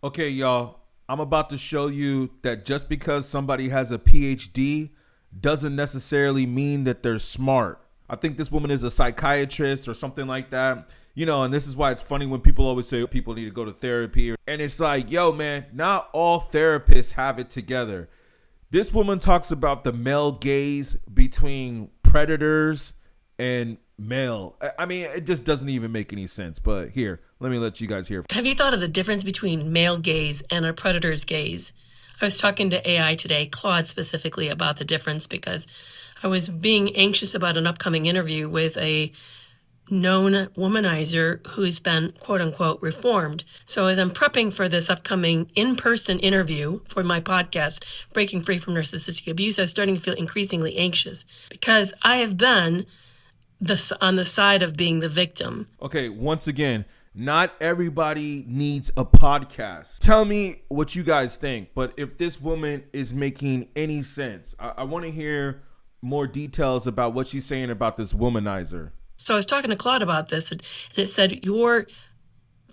Okay, y'all, I'm about to show you that just because somebody has a PhD doesn't necessarily mean that they're smart. I think this woman is a psychiatrist or something like that. You know, and this is why it's funny when people always say people need to go to therapy. And it's like, yo, man, not all therapists have it together. This woman talks about the male gaze between predators and male. I mean, it just doesn't even make any sense. But here, let me let you guys hear. Have you thought of the difference between male gaze and a predator's gaze? I was talking to AI today, Claude specifically, about the difference because I was being anxious about an upcoming interview with a known womanizer who's been quote unquote reformed. So as I'm prepping for this upcoming in-person interview for my podcast, Breaking Free from Narcissistic Abuse, I was starting to feel increasingly anxious because I have been on the side of being the victim. Okay, once again, not everybody needs a podcast. Tell me what you guys think, but if this woman is making any sense, I want to hear more details about what she's saying about this womanizer. So I was talking to Claude about this, and it said, you're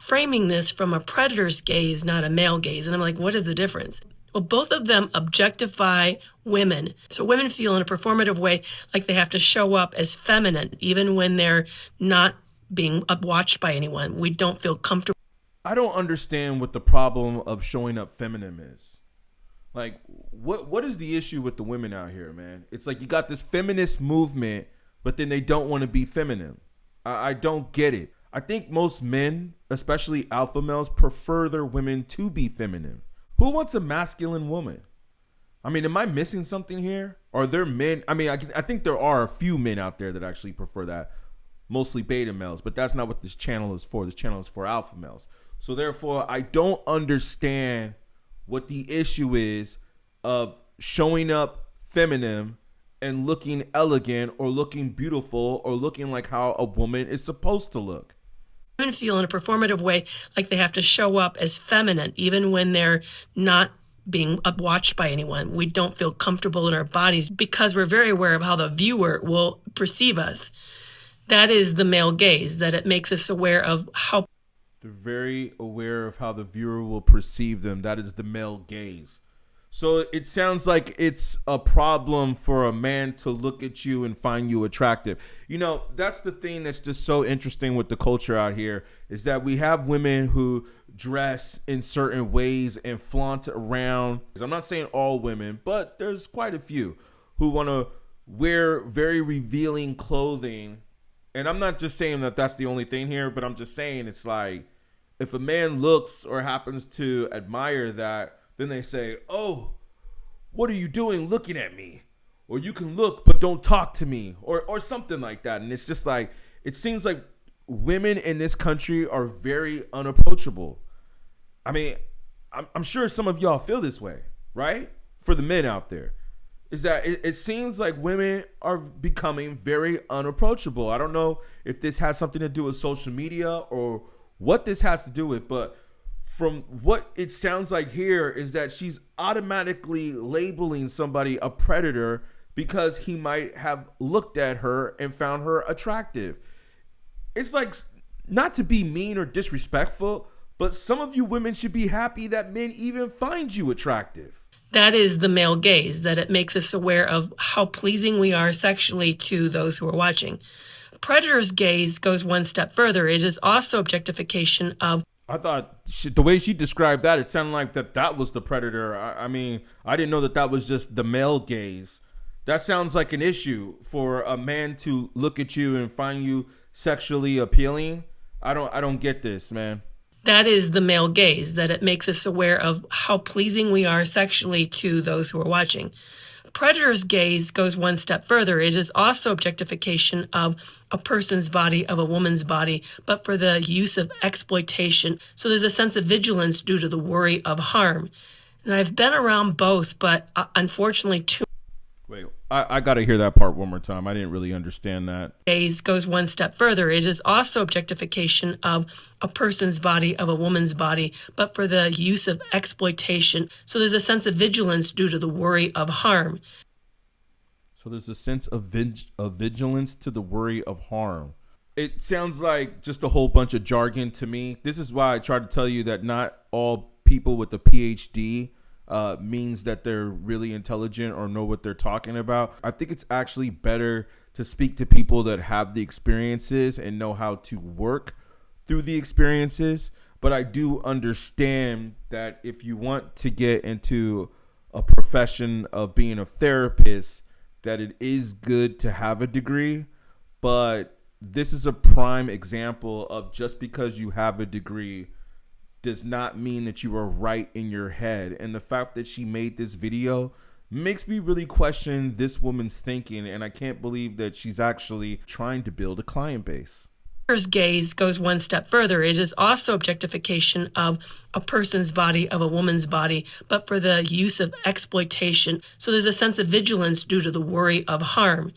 framing this from a predator's gaze, not a male gaze. And I'm like, what is the difference? Well, both of them objectify women. So women feel in a performative way like they have to show up as feminine, even when they're not being watched by anyone. We don't feel comfortable. I don't understand what the problem of showing up feminine is. Like, what is the issue with the women out here, man? It's like you got this feminist movement, but then they don't want to be feminine. I don't get it. I think most men, especially alpha males, prefer their women to be feminine. Who wants a masculine woman? I mean, am I missing something here? Are there men? I mean, I think there are a few men out there that actually prefer that. Mostly beta males, but that's not what this channel is for. This channel is for alpha males. So therefore, I don't understand what the issue is of showing up feminine and looking elegant or looking beautiful or looking like how a woman is supposed to look. Women feel in a performative way like they have to show up as feminine, even when they're not being watched by anyone. We don't feel comfortable in our bodies because we're very aware of how the viewer will perceive us. That is the male gaze, that it makes us aware of how... They're very aware of how the viewer will perceive them. That is the male gaze. So it sounds like it's a problem for a man to look at you and find you attractive. You know, that's the thing that's just so interesting with the culture out here is that we have women who dress in certain ways and flaunt around. I'm not saying all women, but there's quite a few who want to wear very revealing clothing. And I'm not just saying that that's the only thing here, but I'm just saying it's like if a man looks or happens to admire that, then they say, oh, what are you doing looking at me? Or you can look, but don't talk to me or something like that. And it's just like, it seems like women in this country are very unapproachable. I mean, I'm sure some of y'all feel this way, right? For the men out there. Is that it seems like women are becoming very unapproachable. I don't know if this has something to do with social media or what this has to do with, but from what it sounds like here is that she's automatically labeling somebody a predator because he might have looked at her and found her attractive. It's like, not to be mean or disrespectful, but some of you women should be happy that men even find you attractive. That is the male gaze, that it makes us aware of how pleasing we are sexually to those who are watching. Predator's gaze goes one step further. It is also objectification of... I thought the way she described that, it sounded like that was the predator. I mean, I didn't know that was just the male gaze. That sounds like an issue for a man to look at you and find you sexually appealing. I don't get this, man. That is the male gaze, that it makes us aware of how pleasing we are sexually to those who are watching. Predator's gaze goes one step further. It is also objectification of a person's body, of a woman's body, but for the use of exploitation. So there's a sense of vigilance due to the worry of harm. And I've been around both, but unfortunately too. Wait, I got to hear that part one more time. I didn't really understand that. Gaze goes one step further. It is also objectification of a person's body, of a woman's body, but for the use of exploitation. So there's a sense of vigilance due to the worry of harm. So there's a sense of vigilance to the worry of harm. It sounds like just a whole bunch of jargon to me. This is why I try to tell you that not all people with a PhD means that they're really intelligent or know what they're talking about. I think it's actually better to speak to people that have the experiences and know how to work through the experiences. But I do understand that if you want to get into a profession of being a therapist, that it is good to have a degree. But this is a prime example of just because you have a degree does not mean that you are right in your head. And the fact that she made this video makes me really question this woman's thinking. And I can't believe that she's actually trying to build a client base. Gaze goes one step further. It is also objectification of a person's body, of a woman's body, but for the use of exploitation. So there's a sense of vigilance due to the worry of harm.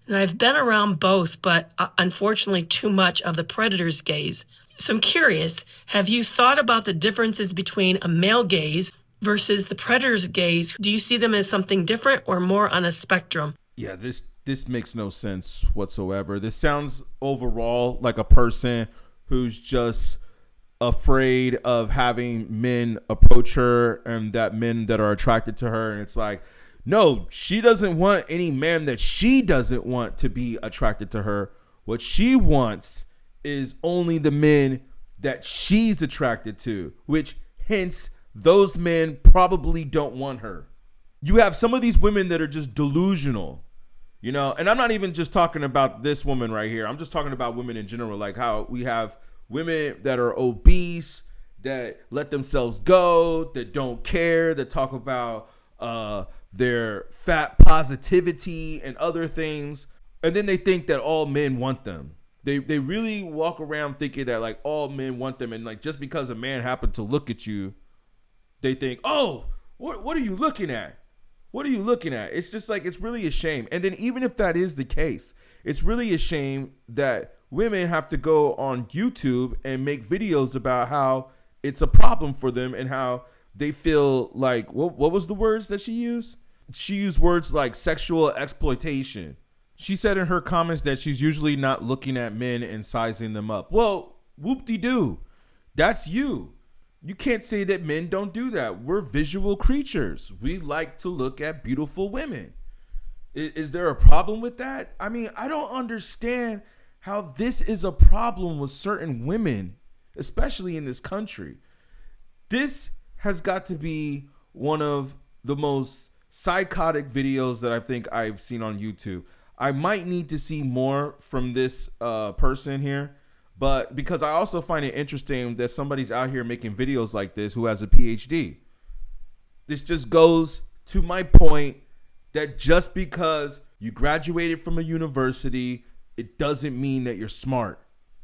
And I've been around both, but unfortunately too much of the predator's gaze. So I'm curious, have you thought about the differences between a male gaze versus the predator's gaze? Do you see them as something different or more on a spectrum? Yeah, this makes no sense whatsoever. This sounds overall like a person who's just afraid of having men approach her and that men that are attracted to her. And it's like, no, she doesn't want any man that she doesn't want to be attracted to her. What she wants is only the men that she's attracted to, which hence those men probably don't want her. You have some of these women that are just delusional, you know, and I'm not even just talking about this woman right here. I'm just talking about women in general, like how we have women that are obese, that let themselves go, that don't care, that talk about their fat positivity and other things. And then they think that all men want them. They really walk around thinking that like all men want them. And like, just because a man happened to look at you, they think, oh, what are you looking at? What are you looking at? It's just like, it's really a shame. And then even if that is the case, it's really a shame that women have to go on YouTube and make videos about how it's a problem for them and how they feel like, what was the words that she used? She used words like sexual exploitation. She said in her comments that she's usually not looking at men and sizing them up. Well, whoop-de-doo. That's you. You can't say that men don't do that. We're visual creatures. We like to look at beautiful women. Is there a problem with that? I mean, I don't understand how this is a problem with certain women, especially in this country. This has got to be one of the most psychotic videos that I think I've seen on YouTube. I might need to see more from this person here. But because I also find it interesting that somebody's out here making videos like this who has a PhD. This just goes to my point that just because you graduated from a university, it doesn't mean that you're smart.